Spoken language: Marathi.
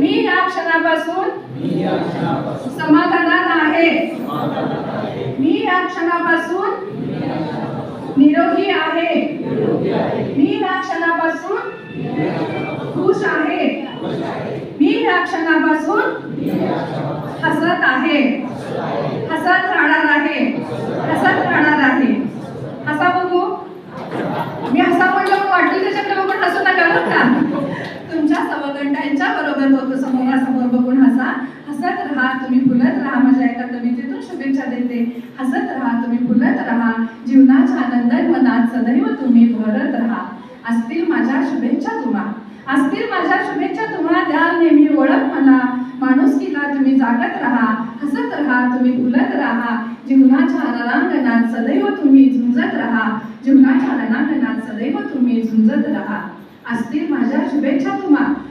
मी या क्षणापासून समाधानात आहे. मी या क्षणापासून निरोगी आहे. मी या क्षणापासून खुश आहे. मी या क्षणापासून हसत आहे. हसत राहणार आहे. हसत राहणार आहे. हसा बघू. मी हसा म्हटलं पण वाटलं त्याच्याकडे बघून हसू नका बरं का. तुमच्या समकंठांच्या बरोबर होतो. समोरासमोर बघून हसा. हसत राहा, तुम्ही फुलत राहा. माझ्या एका कवितेतून शुभेच्छा देते. हसत राहा, तुम्ही फुलत राहा. जीवनाच्या आनंदात मनात सदैव तुम्ही भरत राहा. असतील माझ्या शुभेच्छा तुम्हा. असतील माझ्या शुभेच्छा तुम्हा. द्याल नेहमी ओळख मला. माणुसकीला तुम्ही जागत राहा. हसत राहा, तुम्ही फुलत राहा. जीवनाच्या रणांगणात सदैव तुम्ही झुंजत राहा. जीवनाच्या रणांगणात सदैव तुम्ही झुंजत राहा. असतील माझ्या शुभेच्छा तुम्हा.